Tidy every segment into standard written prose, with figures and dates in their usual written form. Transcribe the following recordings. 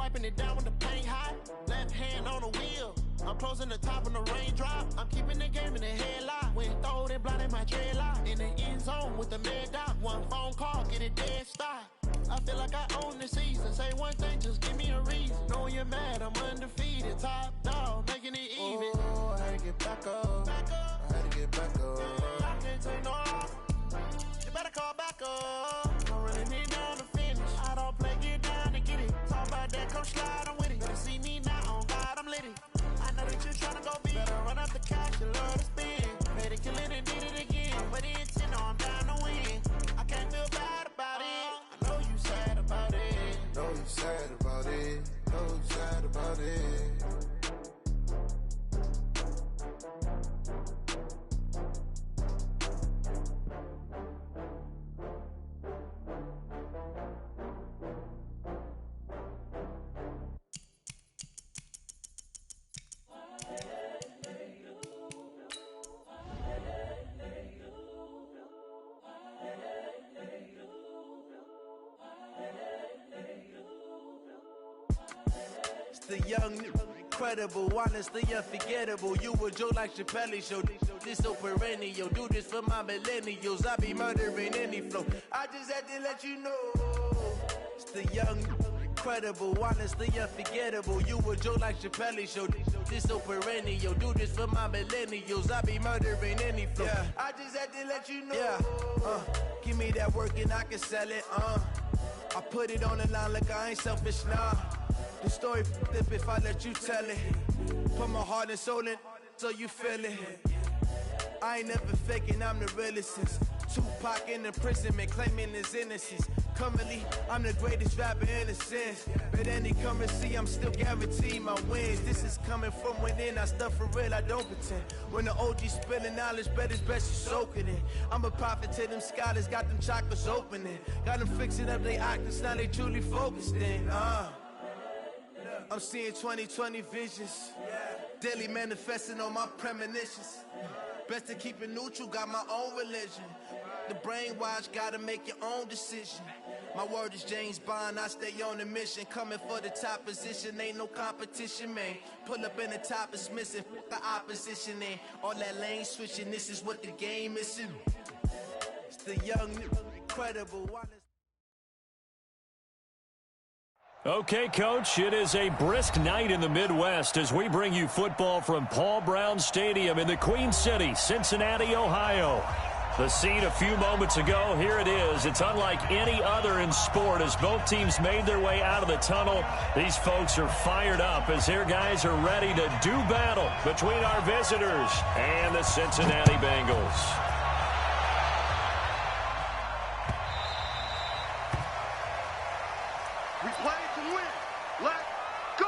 wiping it down when the paint hot. Left hand on the wheel. I'm closing the top when the raindrop. I'm keeping the game in the headlock. When throwed and blinded my dreadlock. In the end zone with the mad dot. One phone call, get it dead stop. I feel like I own the season. Say one thing, just give me a reason. Knowing you're mad, I'm undefeated. Top dog, making it even. Oh, I had to get back up. I had to get back up. I can't take no loss. You better call back up. I'm running it down to finish. I don't play, get down to get it. Talk about that, come slide, I'm with it. Better see me now, on God, I'm lit it. I know that you're trying to go big. Better run up the cash, you love to spin. Made it, kill it, and did it again. But the intent, no, I'm down to win. I can't feel bad about it. I know you sad about it. Know you sad about it. Know you sad about it. The young, incredible, honestly unforgettable. You a Joe like Chappelle show. This so perennial. Do this for my millennials. I be murdering any flow. I just had to let you know. It's the young, incredible, honestly unforgettable. You a Joe like Chappelle show. This so perennial. Do this for my millennials. I be murdering any flow. Yeah. I just had to let you know. Yeah. Give me that work and I can sell it. I put it on the line like I ain't selfish, nah. The story flip if I let you tell it. Put my heart and soul in so you feel it. I ain't never faking, I'm the realest since Tupac in imprisonment, claiming his innocence. Currently, I'm the greatest rapper in a sense. But any currency, I'm still guaranteed my wins. This is coming from within, I stuff for real, I don't pretend. When the OG spilling knowledge, bet it's best you soak it in. I'm a prophet to them scholars, got them chakras opening. Got them fixing up they octaves, now they truly focused in. I'm seeing 2020 visions. Daily manifesting on my premonitions. Best to keep it neutral, got my own religion. The brainwash, gotta make your own decision. My word is James Bond, I stay on a mission. Coming for the top position, ain't no competition, man. Pull up in the top is missing, fuck the opposition, and all that lane switching, this is what the game is. It's the young, incredible, honest. Okay, Coach, it is a brisk night in the Midwest as we bring you football from Paul Brown Stadium in the Queen City, Cincinnati, Ohio. The scene a few moments ago, here it is. It's unlike any other in sport as both teams made their way out of the tunnel. These folks are fired up as their guys are ready to do battle between our visitors and the Cincinnati Bengals. We play to win. Let's go!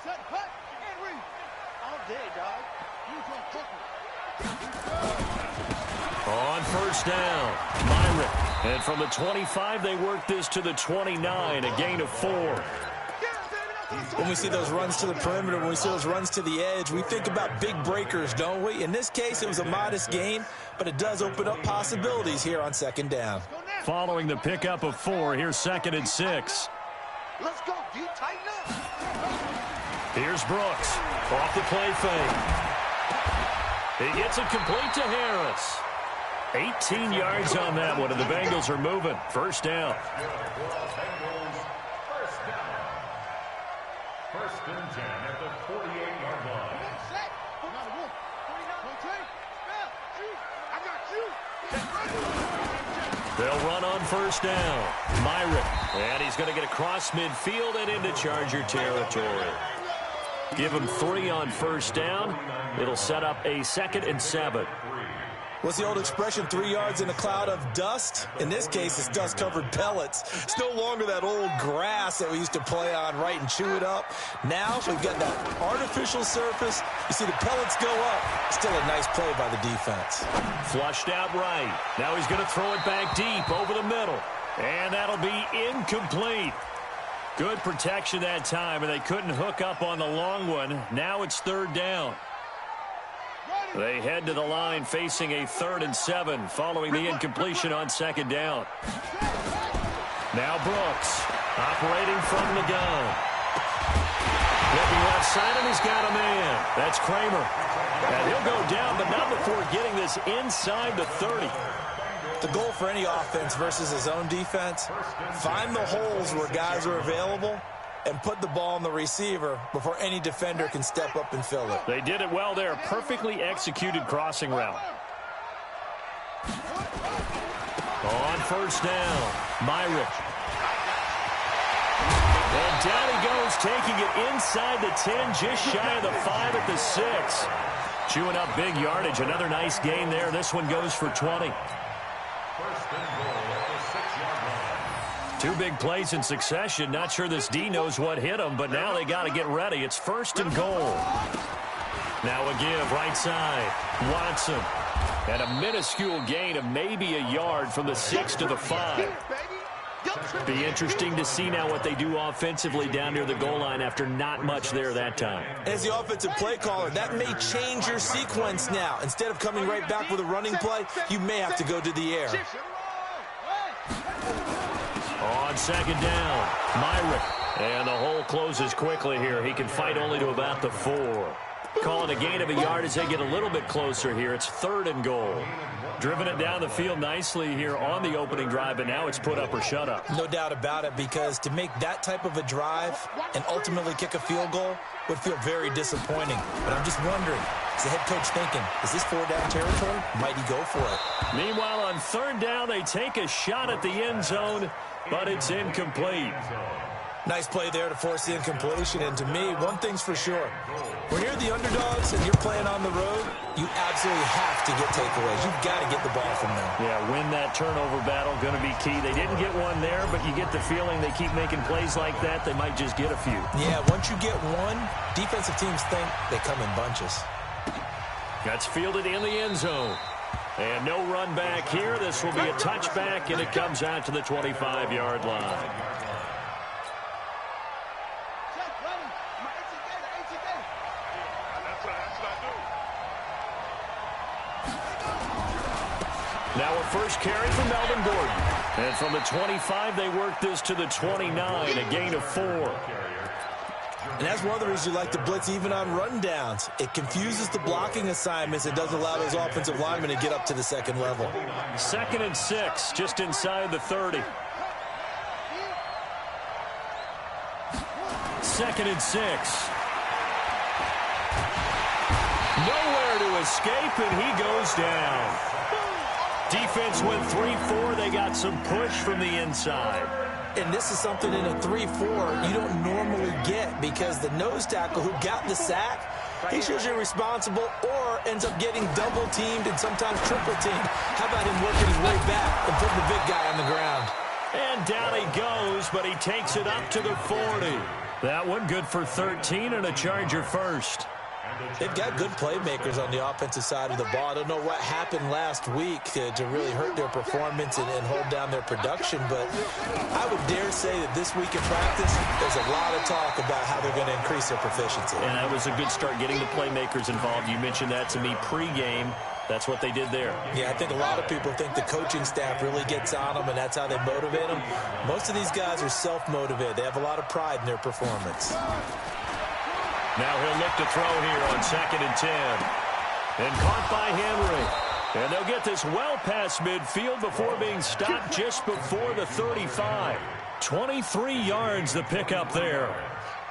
Set, cut, and read. All day, dog. You don't cook me. On first down, Myrick. And from the 25, they work this to the 29, a gain of 4. When we see those runs to the perimeter, when we see those runs to the edge, we think about big breakers, don't we? In this case, it was a modest gain, but it does open up possibilities here on second down. Following the pickup of 4, here's 2nd and 6. Let's go, D. Tighten up. Here's Brooks. Off the play fake. He gets it complete to Harris. 18 yards on that one, and the Bengals are moving. First down. First and 10 at the 48-yard line. They'll run on first down. Myrick. And he's going to get across midfield and into Charger territory. Give him 3 on first down. It'll set up a 2nd and 7. What's the old expression, 3 yards in a cloud of dust? In this case, it's dust-covered pellets. It's no longer that old grass that we used to play on, right, and chew it up. Now we've got that artificial surface. You see the pellets go up. Still a nice play by the defense. Flushed out right. Now he's going to throw it back deep over the middle. And that'll be incomplete. Good protection that time, and they couldn't hook up on the long one. Now it's 3rd down. They head to the line facing a 3rd and 7 following the incompletion on 2nd down. Now Brooks operating from the gun. Looking left side, and he's got a man. That's Kramer. And he'll go down, but not before getting this inside the 30. The goal for any offense versus his own defense, find the holes where guys are available and put the ball on the receiver before any defender can step up and fill it. They did it well there. Perfectly executed crossing route. On 1st down, Myrick. And down he goes, taking it inside the 10, just shy of the 5 at the 6. Chewing up big yardage. Another nice gain there. This one goes for 20. 2 big plays in succession. Not sure this D knows what hit him, but now they got to get ready. It's 1st and goal. Now a give, right side. Watson. And a minuscule gain of maybe a yard from the 6 to the 5. Be interesting to see now what they do offensively down near the goal line after not much there that time. As the offensive play caller, that may change your sequence now. Instead of coming right back with a running play, you may have to go to the air. On 2nd down, Myrick. And the hole closes quickly here. He can fight only to about the 4. Calling a gain of a yard as they get a little bit closer here. It's 3rd and goal. Driven it down the field nicely here on the opening drive, but now it's put up or shut up. No doubt about it, because to make that type of a drive and ultimately kick a field goal would feel very disappointing. But I'm just wondering, is the head coach thinking, is this 4-down territory? Might he go for it? Meanwhile, on 3rd down, they take a shot at the end zone, but it's incomplete. Nice play there to force the incompletion. And to me, one thing's for sure. When you're the underdogs and you're playing on the road, you absolutely have to get takeaways. You've got to get the ball from them. Yeah, win that turnover battle, going to be key. They didn't get one there, but you get the feeling they keep making plays like that, they might just get a few. Yeah, once you get one, defensive teams think they come in bunches. That's fielded in the end zone. And no run back here. This will be a touchback, and it comes out to the 25-yard line. Now a first carry from Melvin Gordon. And from the 25, they work this to the 29, a gain of 4. And that's one of the reasons you like to blitz even on rundowns. It confuses the blocking assignments. It doesn't allow those offensive linemen to get up to the 2nd level. 2nd and 6, just inside the 30. 2nd and 6. Nowhere to escape, and he goes down. Defense went 3-4. They got some push from the inside. And this is something in a 3-4 you don't normally get, because the nose tackle who got the sack, he's usually responsible or ends up getting double-teamed and sometimes triple-teamed. How about him working his way back and putting the big guy on the ground? And down he goes, but he takes it up to the 40. That one good for 13 and a Charger first. They've got good playmakers on the offensive side of the ball. I don't know what happened last week to really hurt their performance and hold down their production, but I would dare say that this week in practice, there's a lot of talk about how they're going to increase their proficiency. And that was a good start getting the playmakers involved. You mentioned that to me pregame. That's what they did there. Yeah, I think a lot of people think the coaching staff really gets on them, and that's how they motivate them. Most of these guys are self-motivated. They have a lot of pride in their performance. Now he'll look to throw here on 2nd and 10. And caught by Henry. And they'll get this well past midfield before being stopped just before the 35. 23 yards the pickup there.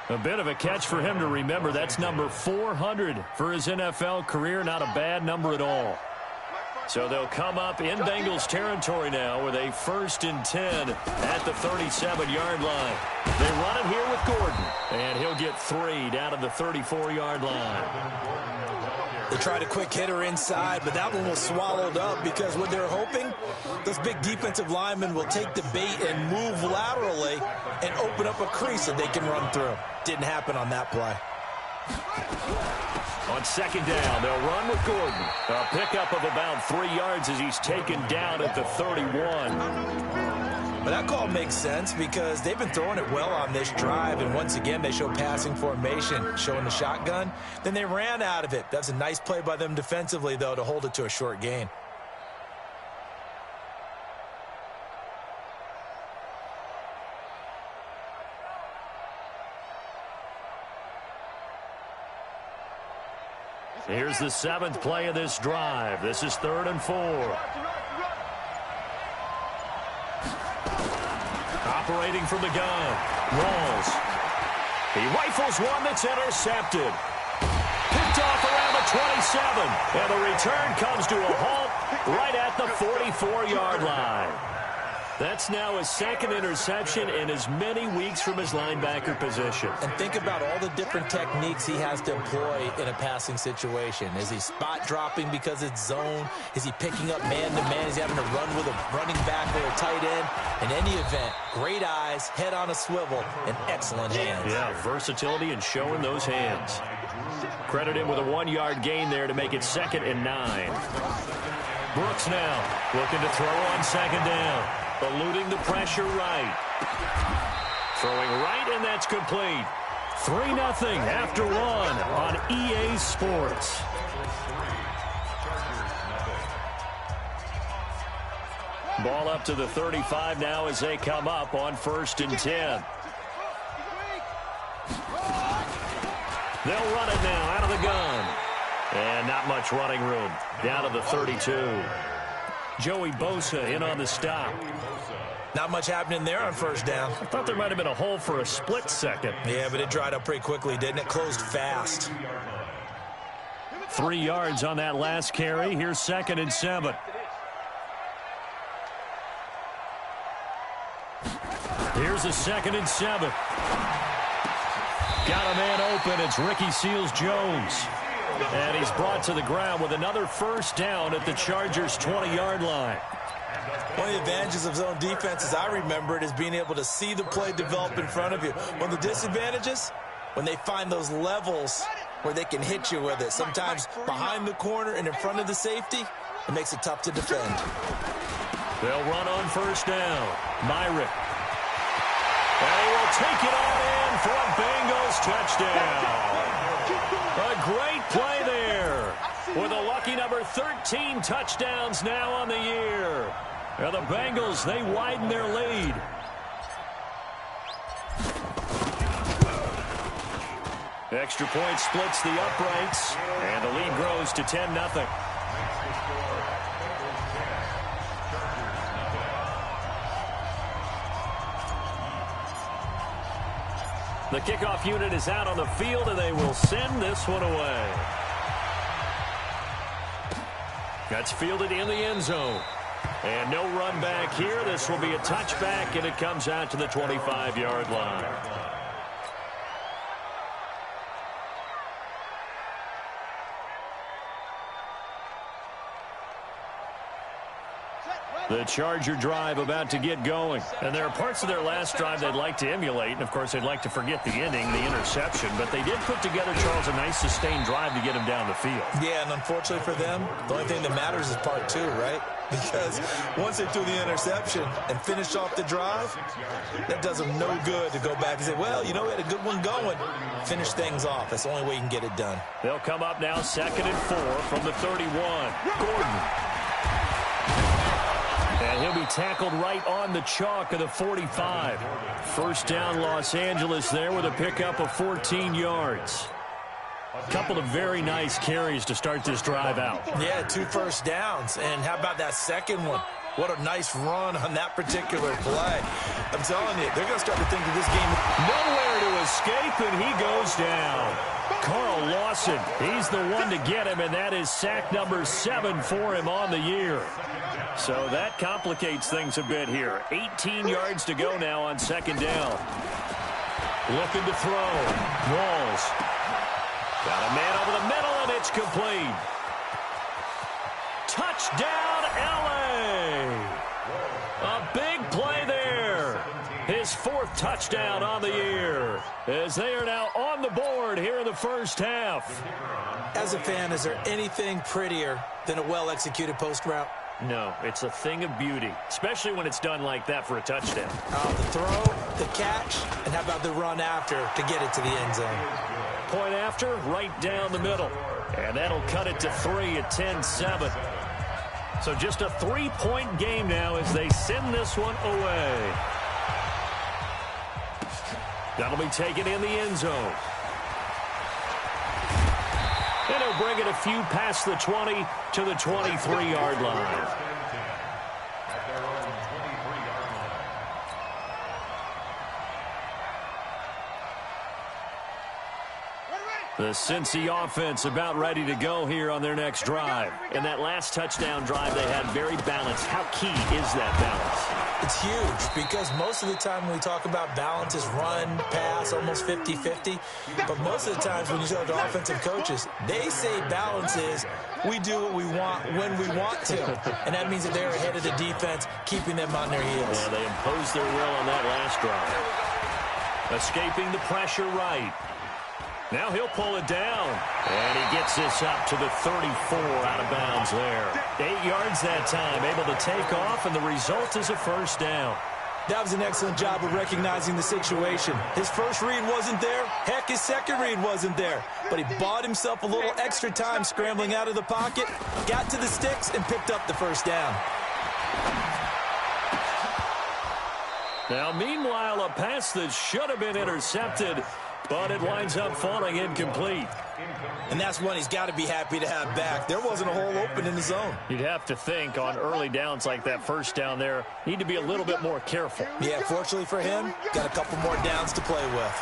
A bit of a catch for him to remember. That's number 400 for his NFL career. Not a bad number at all. So they'll come up in Bengals territory now with a 1st and 10 at the 37-yard line. They run it here with Gordon, and he'll get 3 down to the 34-yard line. They tried a quick hitter inside, but that one was swallowed up because what they're hoping, those big defensive linemen will take the bait and move laterally and open up a crease that they can run through. Didn't happen on that play. On second down, they'll run with Gordon. A pickup of about 3 yards as he's taken down at the 31. But that call makes sense because they've been throwing it well on this drive, and once again they show passing formation, showing the shotgun. Then they ran out of it. That's a nice play by them defensively, though, to hold it to a short gain. Here's the 7th play of this drive. This is 3rd and 4. Operating from the gun. Rolls. He rifles one that's intercepted. Picked off around the 27. And the return comes to a halt right at the 44-yard line. That's now his 2nd interception in as many weeks from his linebacker position. And think about all the different techniques he has to employ in a passing situation. Is he spot dropping because it's zone? Is he picking up man-to-man? Is he having to run with a running back or a tight end? In any event, great eyes, head on a swivel, and excellent hands. Yeah, versatility and showing those hands. Credit him with a 1-yard gain there to make it 2nd and 9. Brooks now looking to throw on 2nd down. Eluding the pressure right. Throwing right, and that's complete. 3-0 after 1 on EA Sports. Ball up to the 35 now as they come up on 1st and 10. They'll run it now out of the gun. And not much running room. Down to the 32. Joey Bosa in on the stop. Not much happening there on 1st down. I thought there might have been a hole for a split second. Yeah, but it dried up pretty quickly, didn't it? Closed fast. 3 yards on that last carry. Here's 2nd and 7. Here's a 2nd and 7. Got a man open. It's Ricky Seals-Jones. And he's brought to the ground with another 1st down at the Chargers' 20-yard line. One of the advantages of zone defense, as I remember it, is being able to see the play develop in front of you. One of the disadvantages, when they find those levels where they can hit you with it. Sometimes behind the corner and in front of the safety, it makes it tough to defend. They'll run on 1st down. Myrick. And he will take it on in for a Bengals touchdown. A great play there with a lucky number 13 touchdowns now on the year. And the Bengals, they widen their lead. Extra point splits the uprights, and the lead grows to 10-0. The kickoff unit is out on the field, and they will send this one away. That's fielded in the end zone. And no run back here. This will be a touchback, and it comes out to the 25-yard line. The Charger drive about to get going. And there are parts of their last drive they'd like to emulate. And, of course, they'd like to forget the ending, the interception. But they did put together, Charles, a nice sustained drive to get him down the field. Yeah, and unfortunately for them, the only thing that matters is part 2, right? Because once they threw the interception and finished off the drive, that does them no good to go back and say, well, you know, we had a good one going. Finish things off. That's the only way you can get it done. They'll come up now 2nd and 4 from the 31. Gordon. And he'll be tackled right on the chalk of the 45. 1st down Los Angeles there with a pickup of 14 yards. Couple of very nice carries to start this drive out. Yeah, 2 1st downs. And how about that second one? What a nice run on that particular play. I'm telling you, they're going to start to think that this game... Nowhere to escape, and he goes down. Carl Lawson, he's the one to get him, and that is sack number 7 for him on the year. So that complicates things a bit here. 18 yards to go now on 2nd down. Looking to throw. Walls. Got a man over the middle, and it's complete. Touchdown, L.A. A big play there. His 4th touchdown on the year, as they are now on the board here in the first half. As a fan, is there anything prettier than a well-executed post route? No, it's a thing of beauty, especially when it's done like that for a touchdown. The throw, the catch, and how about the run after to get it to the end zone? Point after, right down the middle. And that'll cut it to 3 at 10-7. So just a 3-point game now as they send this one away. That'll be taken in the end zone. And he'll bring it a few past the 20 to the 23-yard line. The Cincy offense about ready to go here on their next drive. And that last touchdown drive they had very balanced. How key is that balance? It's huge because most of the time when we talk about balance is run, pass, almost 50-50. But most of the times when you talk to offensive coaches, they say balance is we do what we want when we want to. And that means that they're ahead of the defense, keeping them on their heels. Yeah, they imposed their will on that last drive. Escaping the pressure right. Now he'll pull it down, and he gets this up to the 34 out of bounds there. 8 yards that time, able to take off, and the result is a first down. That was an excellent job of recognizing the situation. His first read wasn't there. Heck, his second read wasn't there. But he bought himself a little extra time scrambling out of the pocket, got to the sticks, and picked up the first down. Now, meanwhile, a pass that should have been intercepted, but it winds up falling incomplete. And that's one he's got to be happy to have back. There wasn't a hole open in the zone. You'd have to think on early downs like that first down there, need to be a little bit more careful. Yeah, fortunately for him, got a couple more downs to play with.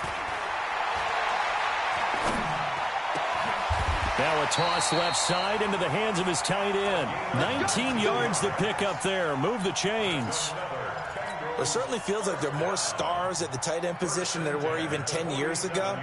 Now a toss left side into the hands of his tight end. 19 yards to pick up there. Move the chains. It certainly feels like there are more stars at the tight end position than there were even 10 years ago.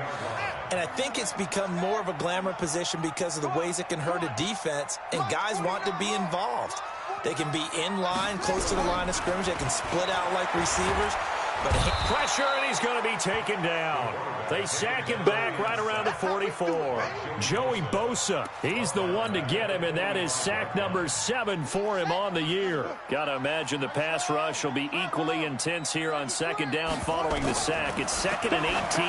And I think it's become more of a glamour position because of the ways it can hurt a defense, and guys want to be involved. They can be in line, close to the line of scrimmage. They can split out like receivers. But pressure, and he's going to be taken down. They sack him back right around the 44. Joey Bosa, he's the one to get him, and that is sack number 7 for him on the year. Got to imagine the pass rush will be equally intense here on second down following the sack. It's 2nd and 18.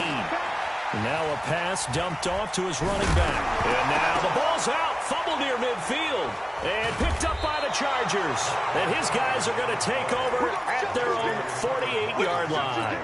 And now a pass dumped off to his running back. And now the ball's out, fumbled near midfield, and picked up by the Chargers. And his guys are going to take over at their own 48-yard line.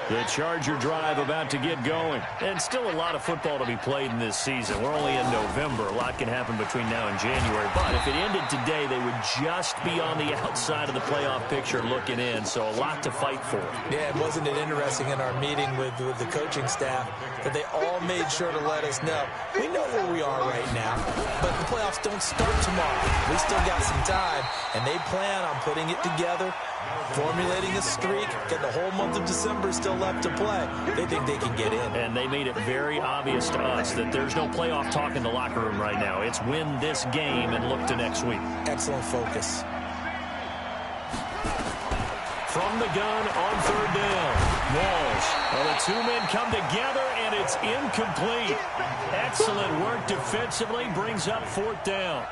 The Charger drive about to get going. And still a lot of football to be played in this season. We're only in November. A lot can happen between now and January. But if it ended today, they would just be on the outside of the playoff picture looking in. So a lot to fight for. Yeah, wasn't it interesting in our meeting with the coaching staff that they all made sure to let us know. We know where we are right now, but the playoffs don't start tomorrow. We still got some time, and they plan on putting it together, formulating a streak, get the whole month of December still left to play. They think they can get in. And they made it very obvious to us that there's no playoff talk in the locker room right now. It's win this game and look to next week. Excellent focus. From the gun on 3rd down. Walls. Well, the two men come together, and it's incomplete. Excellent work defensively. Brings up 4th down.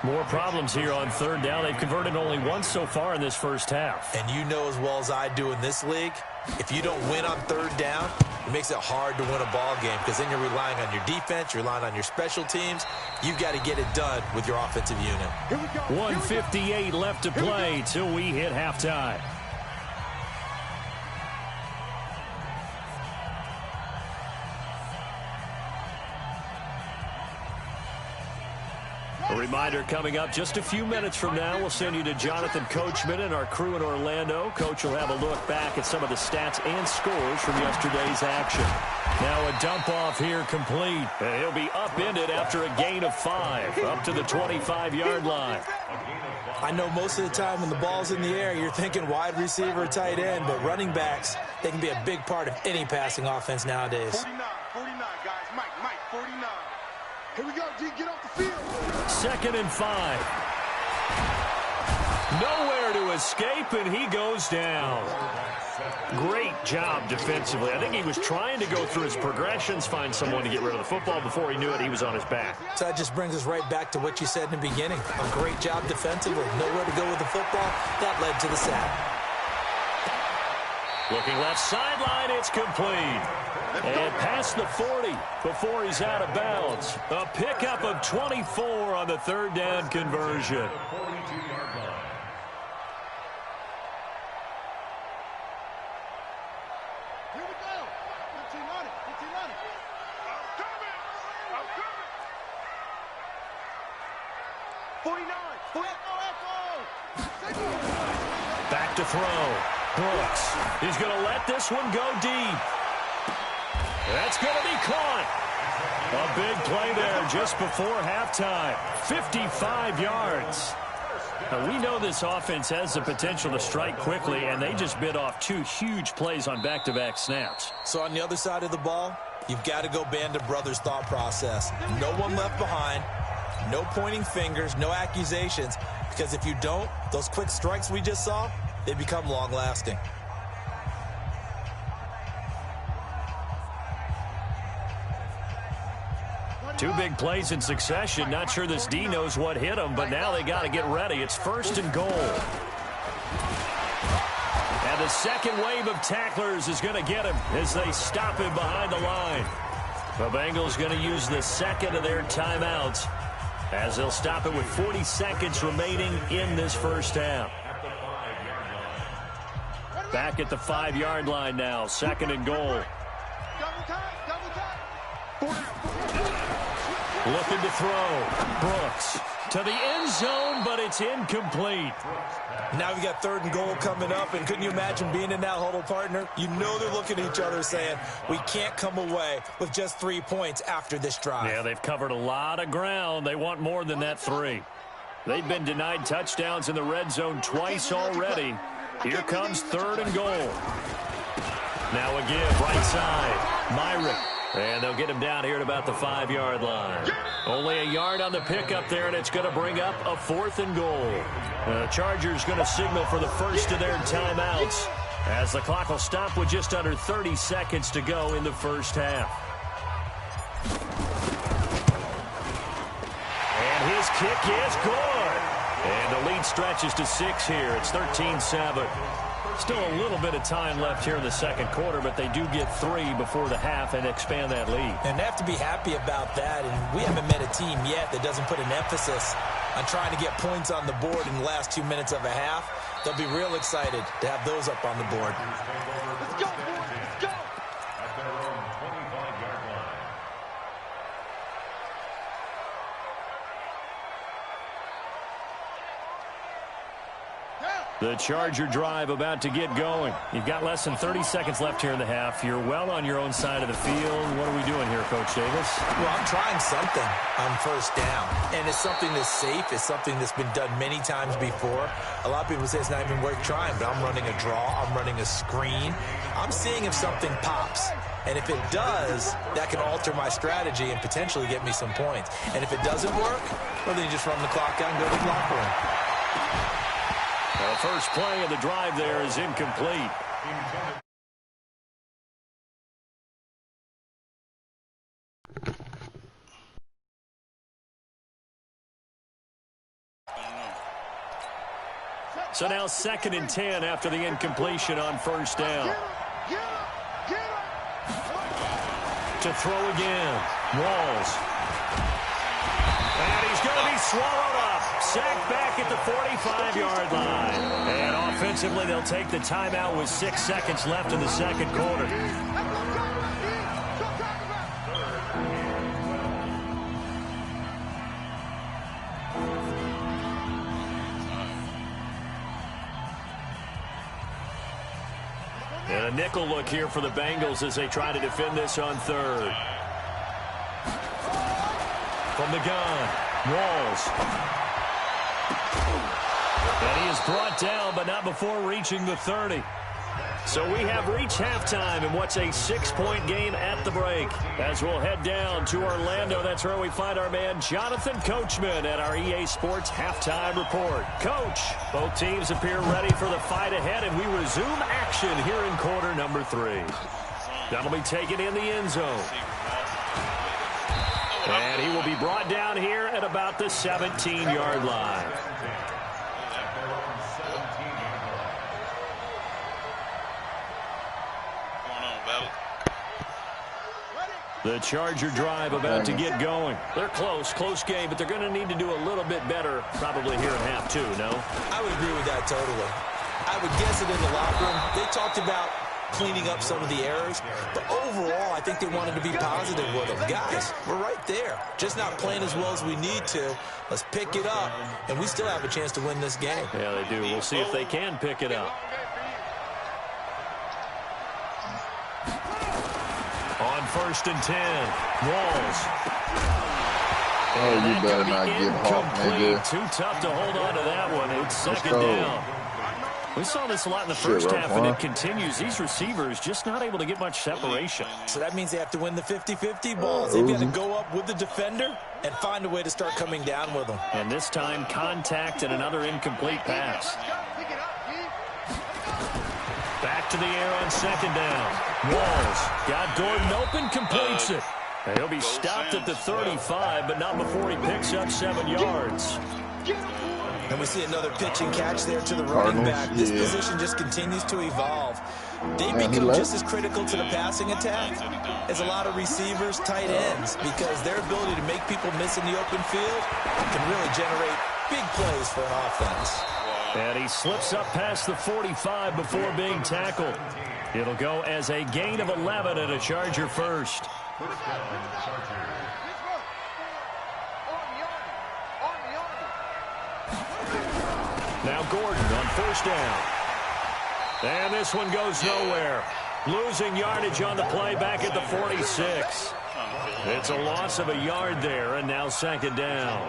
More problems here on 3rd down. They've converted only once so far in this first half. And you know as well as I do in this league, if you don't win on 3rd down, it makes it hard to win a ball game because then you're relying on your defense, you're relying on your special teams. You've got to get it done with your offensive unit. 1:58 left to play till we hit halftime. A reminder coming up just a few minutes from now. We'll send you to Jonathan Coachman and our crew in Orlando. Coach will have a look back at some of the stats and scores from yesterday's action. Now a dump off here complete. And he'll be upended after a gain of 5 up to the 25-yard line. I know most of the time when the ball's in the air, you're thinking wide receiver or tight end, but running backs, they can be a big part of any passing offense nowadays. 49, guys. Mike, 49. Here we go, D. Get off the field. 2nd and 5. Nowhere to escape, and he goes down. Great job defensively. I think he was trying to go through his progressions, find someone to get rid of the football. Before he knew it, he was on his back. So that just brings us right back to what you said in the beginning. A great job defensively. Nowhere to go with the football. That led to the sack. Looking left sideline, it's complete. And past the 40 before he's out of bounds. A pickup of 24 on the third down conversion. Back to throw. Brooks. He's going to let this one go deep. That's going to be caught. A big play there just before halftime. 55 yards. Now, we know this offense has the potential to strike quickly, and they just bit off two huge plays on back-to-back snaps. So on the other side of the ball, you've got to go Band of Brothers thought process. No one left behind. No pointing fingers, no accusations. Because if you don't, those quick strikes we just saw, they become long-lasting. Two big plays in succession. Not sure this D knows what hit him, but now they got to get ready. It's 1st and goal. And the second wave of tacklers is going to get him as they stop him behind the line. The Bengals going to use the second of their timeouts as they'll stop it with 40 seconds remaining in this first half. Back at the 5-yard line now, 2nd and goal. Looking to throw. Brooks to the end zone, but it's incomplete. Now we got 3rd and goal coming up, and couldn't you imagine being in that huddle, partner? You know they're looking at each other saying, we can't come away with just 3 points after this drive. Yeah, they've covered a lot of ground. They want more than that 3. They've been denied touchdowns in the red zone twice already. Here comes 3rd and goal. Now a give, right side. Myrick. And they'll get him down here at about the 5-yard line. Only a yard on the pickup there, and it's going to bring up a 4th and goal. The Chargers going to signal for the first of their timeouts as the clock will stop with just under 30 seconds to go in the first half. And his kick is good. And the lead stretches to 6 here. It's 13-7. Still a little bit of time left here in the second quarter, but they do get 3 before the half and expand that lead. And they have to be happy about that. And we haven't met a team yet that doesn't put an emphasis on trying to get points on the board in the last 2 minutes of a half. They'll be real excited to have those up on the board. Let's go, boys. Let's go. At their own 25-yard line. The Charger drive about to get going. You've got less than 30 seconds left here in the half. You're well on your own side of the field. What are we doing here, Coach Davis? Well, I'm trying something on first down. And it's something that's safe. It's something that's been done many times before. A lot of people say it's not even worth trying, but I'm running a draw. I'm running a screen. I'm seeing if something pops. And if it does, that can alter my strategy and potentially get me some points. And if it doesn't work, well, then you just run the clock out and go to the locker room. The first play of the drive there is incomplete. So now 2nd and 10 after the incompletion on first down. To throw again. Walls. And he's going to be swallowed up. Sacked back at the 45-yard line. And offensively, they'll take the timeout with 6 seconds left in the second quarter. And a nickel look here for the Bengals as they try to defend this on 3rd. From the gun, Walls. And he is brought down, but not before reaching the 30. So we have reached halftime in what's a 6-point game at the break. As we'll head down to Orlando, that's where we find our man Jonathan Coachman at our EA Sports Halftime Report. Coach, both teams appear ready for the fight ahead, and we resume action here in quarter number 3. That'll be taken in the end zone. And he will be brought down here at about the 17-yard line. The Charger drive about to get going. They're close game, but they're going to need to do a little bit better probably here in half 2, no? I would agree with that totally. I would guess it in the locker room. They talked about cleaning up some of the errors, but overall, I think they wanted to be positive with them. Guys, we're right there. Just not playing as well as we need to. Let's pick it up, and we still have a chance to win this game. Yeah, they do. We'll see if they can pick it up. On 1st and 10, Walls. Oh, you better not get hawked, nigga. Too tough to hold on to that one. It's second down. We saw this a lot in the first half, and it continues. These receivers just not able to get much separation. So that means they have to win the 50-50 balls. They've got to go up with the defender and find a way to start coming down with them. And this time, contact and another incomplete pass. Back to the air on second down. Walls got Gordon open, completes it. And he'll be stopped at the 35, but not before he picks up 7 yards. And we see another pitch and catch there to the running back. This position just continues to evolve. They become just as critical to the passing attack as a lot of receivers, tight ends, because their ability to make people miss in the open field can really generate big plays for an offense. And he slips up past the 45 before being tackled. It'll go as a gain of 11 and a Charger first. Now Gordon on 1st down. And this one goes nowhere. Losing yardage on the play back at the 46. It's a loss of a yard there, and now 2nd down.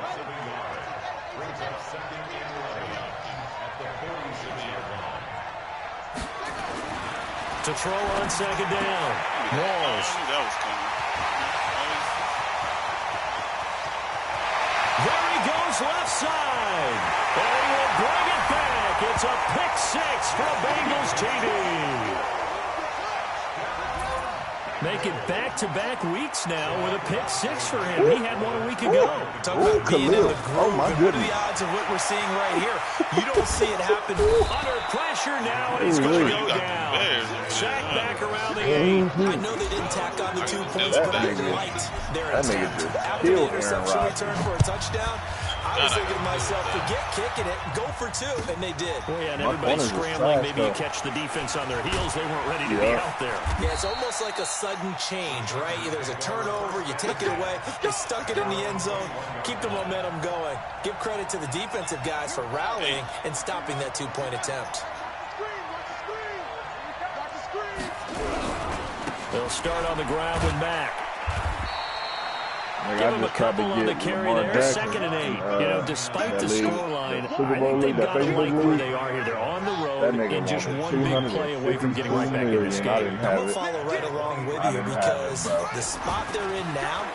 To throw on 2nd down. Walls. There he goes left side. And he will bring it back. It's a pick-6 for Bengals TD. Make it back-to-back weeks now with a pick-6 for him. He had one a week ago. Talk about being in the groove. What are the odds of what we're seeing right here? You don't see it happen. Under pressure now, and he's going to go down. Sack back around the 8. I know they didn't tack on the 2 points, but I liked their attempt. After the interception return for a touchdown, I was thinking to myself, forget kicking it, go for 2, and they did. Well, yeah, and everybody's scrambling. Maybe you catch the defense on their heels. They weren't ready to be out there. Yeah, it's almost like a sudden change, right? There's a turnover, you take it away, they stuck it in the end zone, keep the momentum going. Give credit to the defensive guys for rallying and stopping that 2-point attempt. They'll start on the ground with Mack. Give him a couple on the carry there. 2nd and 8. Despite the scoreline, I think they've got to like where they are here. They're on the road and just one big play away from getting right back in this game. I'm going to follow right along with you because the spot they're in now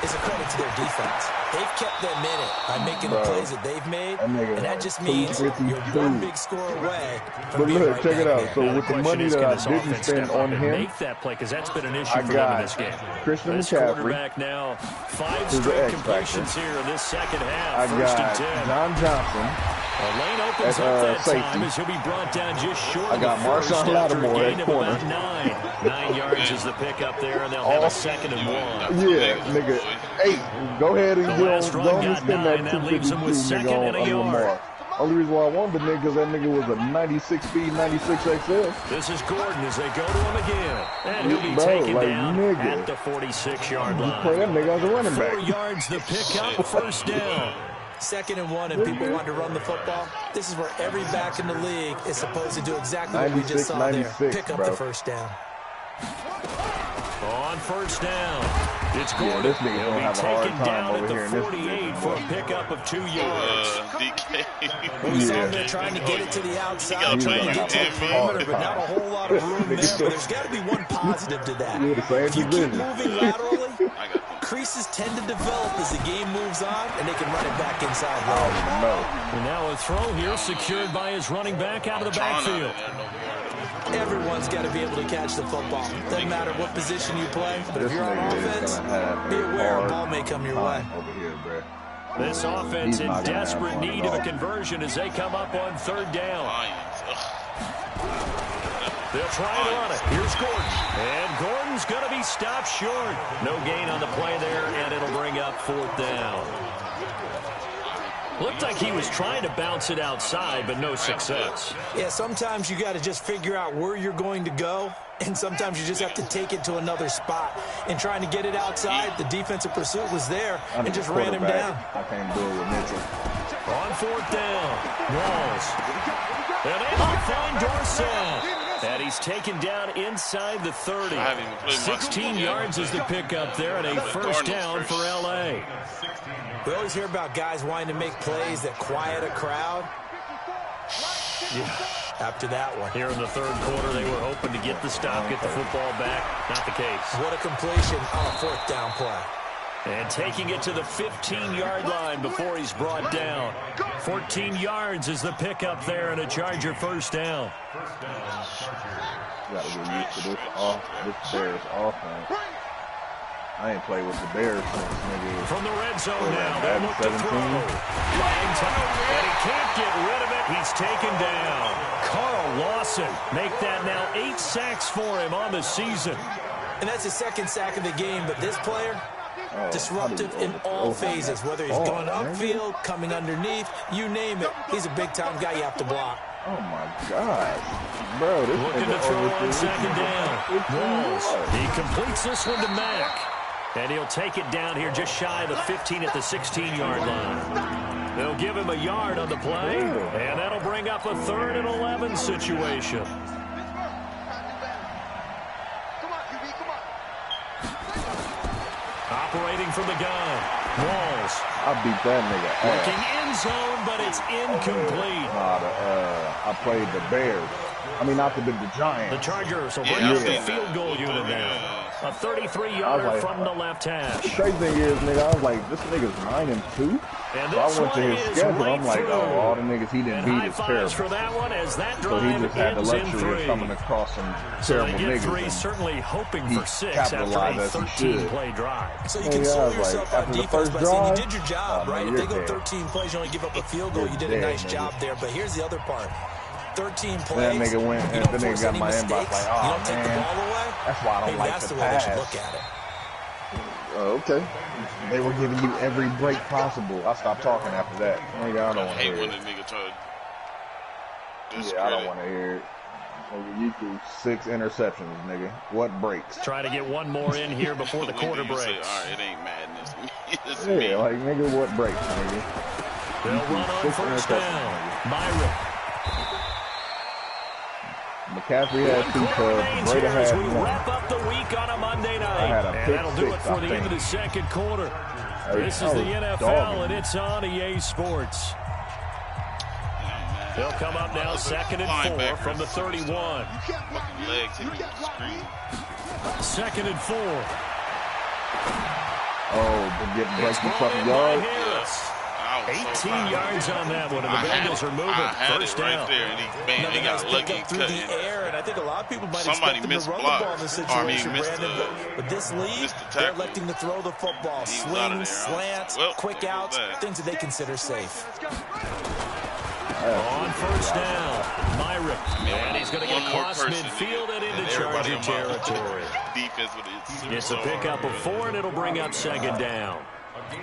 is a credit to their defense. They've kept them in it by making the plays that they've made, and that just means you're one big score away from being right check it out. back So with the money that I didn't spend on him, make that play because that's been an issue for them in this game. Christian this McCaffrey, quarterback now 5 straight completions here in this second half. I got John Johnson. A lane opens up that safety. time as he'll be brought down just short I got of the first Marshawn after a Lattimore gain at of corner. about 9 yards is the pickup there, and they'll have a 2nd and 1. Yeah, nigga. 8. Go ahead and The last run got 9. that That leaves him with 2nd and a yard. Lamar. Only reason why I won the nigga because that nigga was a 96 speed, 96 XL. This is Gordon as they go to him again. And he'll be taken down at the 46-yard line. Play that nigga as a running back. 4 yards the pickup, 1st down. 2nd and 1, and people want to run the football. This is where every back in the league is supposed to do exactly what we just saw there. Pick up the 1st down. On 1st down, it's Gordon. He'll be taken down at the 48 for a pickup of 2 yards. DK. We saw him there trying to get it to the outside, trying to get to the perimeter, perimeter, but not a whole lot of room there. But there's got to be one positive to that. If you keep moving laterally, creases tend to develop as the game moves on, and they can run it back inside. And now a throw here secured by his running back out of the backfield. Everyone's got to be able to catch the football. Doesn't matter what position you play, but if you're on offense, be aware a ball may come your way. This offense in desperate need of a conversion as they come up on third down. They'll try and run it. Here's Gordon. And Gordon's going to be stopped short. No gain on the play there, and it'll bring up fourth down. Looked like he was trying to bounce it outside, but no success. Yeah, sometimes you got to just figure out where you're going to go, and sometimes you just have to take it to another spot. And trying to get it outside, the defensive pursuit was there and just ran him down. I can't do it with Mitchell. On fourth down, Walls. And able to find Dorsett. And he's taken down inside the 30. 16 yards is the pickup there, and a first down for L.A. We always hear about guys wanting to make plays that quiet a crowd. After that one. Here in the third quarter, they were hoping to get the stop, get the football back. Not the case. What a completion on a fourth down play. And taking it to the 15-yard line before he's brought down. 14 yards is the pickup there, and a Charger first down. You got to get used to this Bears offense. I ain't played with the Bears since maybe. From the red zone now, they look to throw. Lying time, and he can't get rid of it. He's taken down. Carl Lawson make that now 8 sacks for him on the season. And that's his second sack of the game, but this player, disruptive in all phases, whether he's going upfield, coming underneath, you name it. He's a big-time guy you have to block. Oh, my God. Bro, this looking to throw on second down. Walls. He completes this one to Mack. And he'll take it down here just shy of the 15 at the 16-yard line. They'll give him a yard on the play, and that'll bring up a 3rd and 11 situation. Operating from the gun. Walls. I beat that nigga. Looking in zone, but it's incomplete. I played the Bears. I mean, not the Giants. The Chargers will bring up the field goal unit now. A 33-yarder from the left hash. Crazy thing is, nigga, I was like, this nigga's 9-2. And so I went to his schedule. Right I'm like, oh, all the niggas he didn't beat is terrible. For that one as that drive so he just had the luxury of coming across some terrible niggas. Three, certainly hoping for 6 after a 13-play drive. So you console yourself on defense by saying you did your job, right? If they go 13 plays, you only give up a field goal. You did a nice job there. But here's the other part. 13 plays. That nigga went, and then nigga got my inbox like, oh, you don't take the ball away. That's why I don't like that's the the way pass. they should look at it. Okay. They were giving you every break possible. I stopped talking after that. Nigga, I don't want to hear it. when a nigga try to discredit. Yeah, I don't want to hear it. Nigga, you threw 6 interceptions, nigga. What breaks? Try to get one more in here before the quarter breaks. Say, all right, it ain't madness. It's yeah, me. like, nigga, what breaks, nigga? They'll run on first down. Myron. McCaffrey had 2 tubs. Brady had 1. Wrap up the week on a Monday night. And that'll do it for the end of the second quarter. This is the NFL, and it's on EA Sports. They'll come up now 2nd and 4 from the 31. 2nd and 4. Oh, they're getting breaking fucking yards. 18 yards on that one, and the Bengals are moving. First down. Right there, and he got lucky through the air, and I think a lot of people might expect them to run the ball in this situation, Brandon. But this league, they're electing to throw the football. Swings, slants, quick outs, things that they consider safe. On first down, Myrick. And he's going to get across midfield and into Charger territory. It's a pickup of 4, and it'll bring up 2nd down.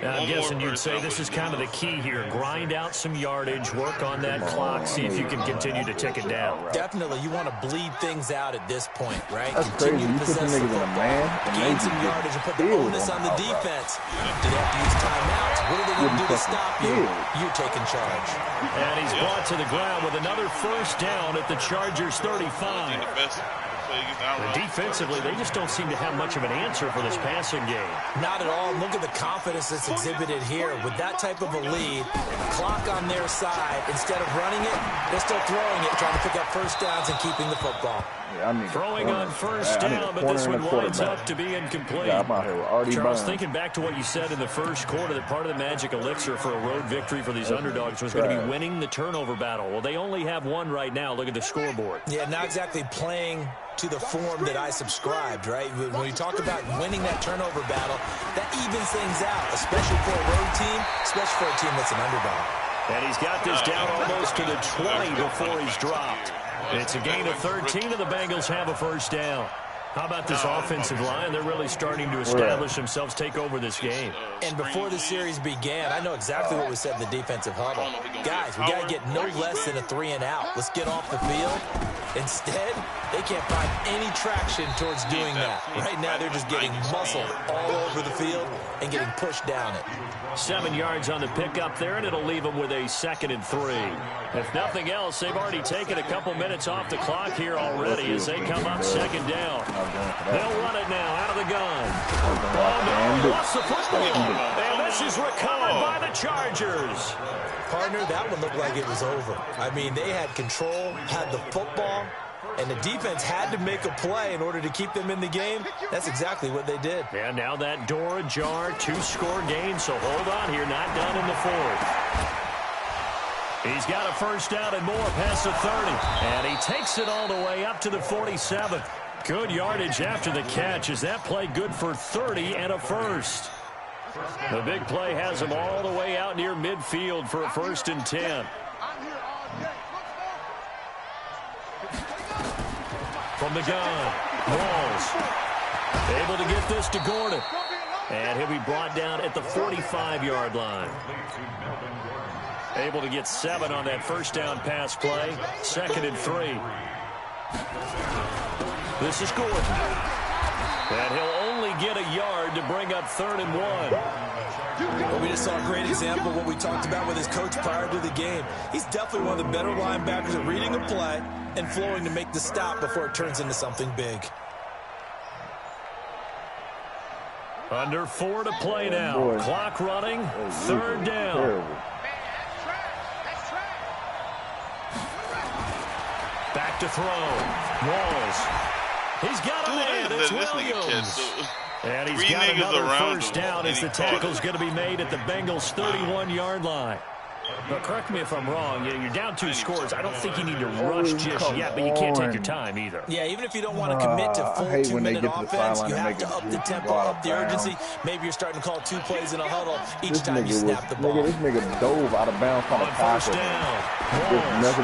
Now, I'm guessing you'd say this is kind of the key here. Grind out some yardage, work on that clock, see if you can continue to tick it down. Definitely. You want to bleed things out at this point, right? That's crazy. You put the niggas in a man. Gain some yardage and put the onus on the defense. Do they have to use timeouts? What are they going to do to stop you? You're taking charge. And he's brought to the ground with another first down at the Chargers 35. Defensively, they just don't seem to have much of an answer for this passing game. Not at all. Look at the confidence that's exhibited here. With that type of a lead, clock on their side, instead of running it, they're still throwing it, trying to pick up first downs and keeping the football. Yeah, throwing on first down, but this one winds up to be incomplete. Yeah, I'm out here already Charles, burned. thinking back to what you said in the first quarter, that part of the magic elixir for a road victory for these underdogs was going to be winning the turnover battle. Well, they only have one right now. Look at the scoreboard. Yeah, not exactly playing to the form that I subscribed, right? When you talk about winning that turnover battle, that evens things out, especially for a road team, especially for a team that's an underdog. And he's got this down almost to the 20 before he's dropped. It's a gain of 13, and the Bengals have a first down. How about this offensive line? They're really starting to establish themselves, take over this game. And before the series began, I know exactly what we said in the defensive huddle. Guys, we got to get no less than a 3-and-out. Let's get off the field. Instead, they can't find any traction towards doing that. Right now, they're just getting muscled all over the field and getting pushed down it. 7 yards on the pickup there, and it'll leave them with a 2nd and 3. If nothing else, they've already taken a couple minutes off the clock here already as they come up 2nd down. They'll run it now out of the gun. Oh, no, lost the football. And this is recovered by the Chargers. Partner, that one looked like it was over. I mean, they had control, had the football, and the defense had to make a play in order to keep them in the game. That's exactly what they did. And now that door ajar, 2-score game, so hold on here, not done in the 4th. He's got a first down and more past the 30, and he takes it all the way up to the 47. Good yardage after the catch. Is that play good for 30 and a first? The big play has him all the way out near midfield for a 1st and 10. From the gun, Walls able to get this to Gordon. And he'll be brought down at the 45-yard line. Able to get 7 on that first down pass play. 2nd and 3. This is Gordon. And he'll only get a yard to bring up 3rd and 1. Well, we just saw a great example of what we talked about with his coach prior to the game. He's definitely one of the better linebackers at reading a play and flowing to make the stop before it turns into something big. Under 4 to play now. Clock running. 3rd down. Back to throw. Walls. He's got a man. It's Williams. And he's got another first down as the tackle's going to be made at the Bengals' 31-yard line. But correct me if I'm wrong. You're down 2 scores. I don't think you need to rush just yet, but you can't take your time either. Yeah, even if you don't want to commit to full 2-minute offense, you have to up the tempo, up the urgency. Maybe you're starting to call 2 plays in a huddle each time you snap the ball. This nigga dove out of bounds on a first down. Let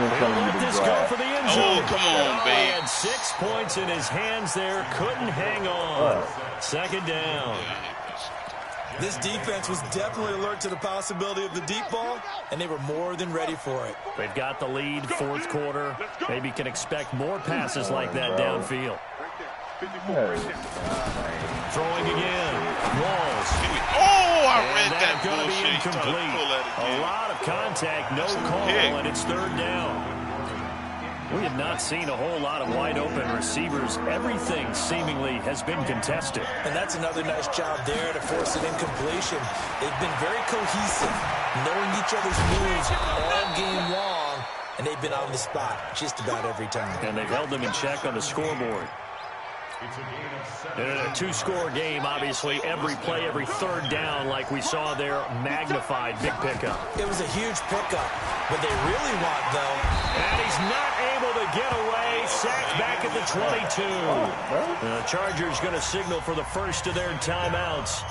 this go for the end zone. Oh, come on, babe. He had 6 points in his hands there. Couldn't hang on. 2nd down. This defense was definitely alert to the possibility of the deep ball, and they were more than ready for it. They've got the lead, 4th quarter. Maybe can expect more passes like that downfield. Throwing again. Walls. Oh, I read and that going to be bullshit. incomplete. A lot of contact, no call, and it's 3rd down. We have not seen a whole lot of wide-open receivers. Everything seemingly has been contested. And that's another nice job there to force an incompletion. They've been very cohesive, knowing each other's moves all game long, and they've been on the spot just about every time. And they've held them in check on the scoreboard. In a 2-score game, obviously, every play, every 3rd down, like we saw there, magnified. Big pickup. It was a huge pickup. What they really want, though. And he's not able to get away. Sacked back at the 22. The Chargers going to signal for the first of their timeouts.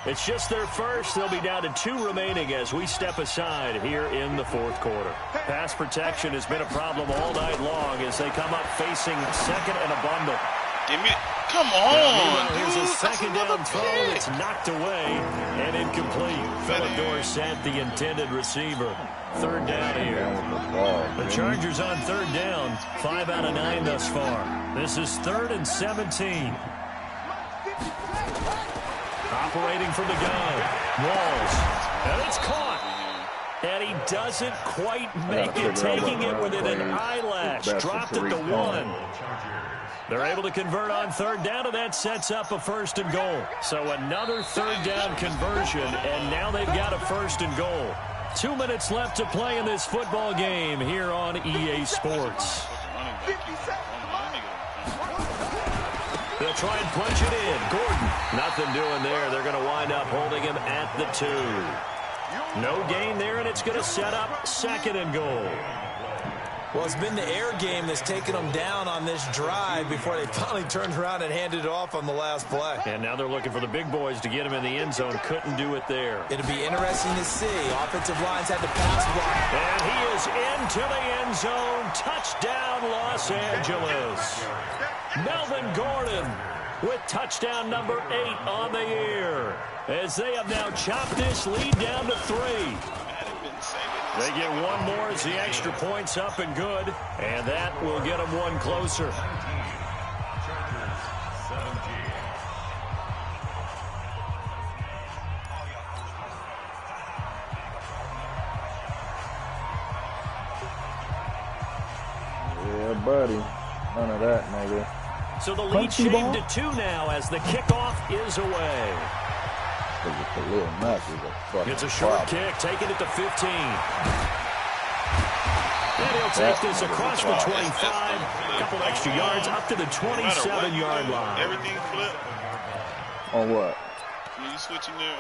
It's just their first. They'll be down to 2 remaining as we step aside here in the 4th quarter. Pass protection has been a problem all night long as they come up facing 2nd and a bundle. Give me, come on, Here's dude. a 2nd down throw that's knocked away and incomplete. Philip Dorsett, the intended receiver. 3rd down here. The Chargers on 3rd down. 5 out of 9 thus far. This is 3rd and 17. Operating from the gun. Walls. And it's caught. And he doesn't quite make it, taking it within an eyelash. Dropped at the 1. They're able to convert on third down, and that sets up a 1st and goal. So another third down conversion, and now they've got a 1st and goal. 2 minutes left to play in this football game here on EA Sports. They'll try and punch it in. Gordon, nothing doing there. They're going to wind up holding him at the 2. No gain there, and it's going to set up 2nd and goal. Well, it's been the air game that's taken them down on this drive before they finally turned around and handed it off on the last play. And now they're looking for the big boys to get him in the end zone. Couldn't do it there. It'll be interesting to see. Offensive lines had to pass block. And he is into the end zone. Touchdown, Los Angeles. Melvin Gordon with touchdown number 8 on the year, as they have now chopped this lead down to 3. They get one more as the extra point's up and good, and that will get them one closer. Yeah, buddy. None of that, nigga. So the lead shaved to 2 now as the kickoff is away. It's a short kick, taking it to 15. And he'll take this across the 25, a couple extra yards up to the 27-yard line. Everything flip. On what? When you switching their,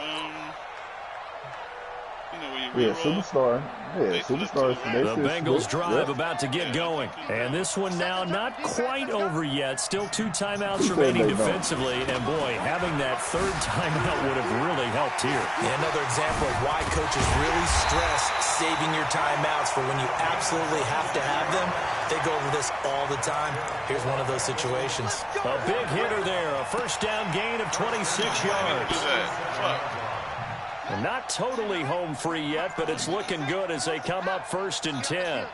you know, when you Yeah, Superstar. Yeah, Superstar. The Bengals drive about to get going. And this one now not quite over yet. Still 2 timeouts remaining defensively. And, boy, having that 3rd timeout would have really helped here. Yeah, another example of why coaches really stress saving your timeouts for when you absolutely have to have them. They go over this all the time. Here's one of those situations. A big hitter there. A 1st down gain of 26 yards. And not totally home free yet, but it's looking good as they come up 1st and 10.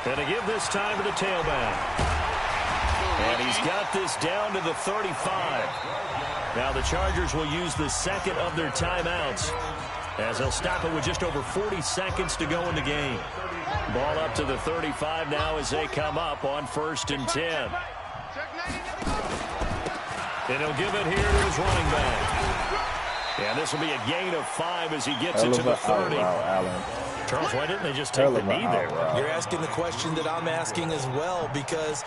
And to give this time to the tailback. And he's got this down to the 35. Now the Chargers will use the 2nd of their timeouts, as they'll stop it with just over 40 seconds to go in the game. Ball up to the 35 now as they come up on 1st and 10. And he'll give it here to his running back. And this will be a gain of 5 as he gets it to the 30. Charles, why didn't they just take the knee there? You're asking the question that I'm asking as well, because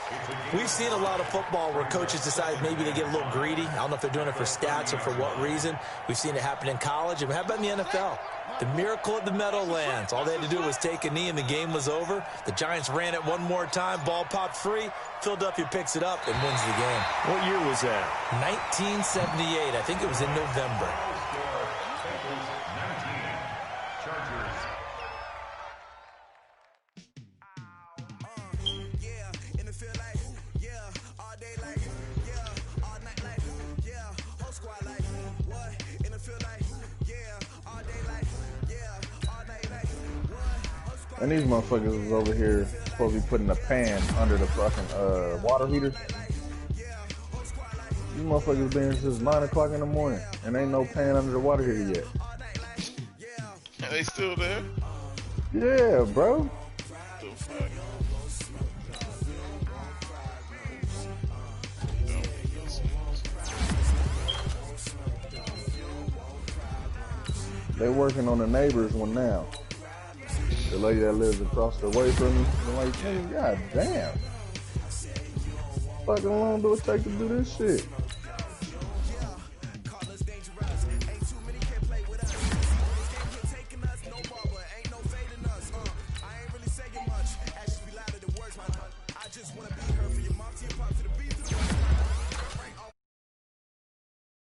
we've seen a lot of football where coaches decide maybe they get a little greedy. I don't know if they're doing it for stats or for what reason. We've seen it happen in college. And how about in the NFL? The miracle of the Meadowlands. All they had to do was take a knee and the game was over. The Giants ran it one more time. Ball popped free. Philadelphia picks it up and wins the game. What year was that? 1978. I think it was in November. And these motherfuckers is over here supposed to be putting a pan under the fucking water heater. These motherfuckers been since 9 o'clock in the morning, and ain't no pan under the water heater yet. Are they still there? Yeah, bro. They working on the neighbors one now. The lady that lives across the way from me, I'm like, hey, god damn. Fucking long do it take to do this shit?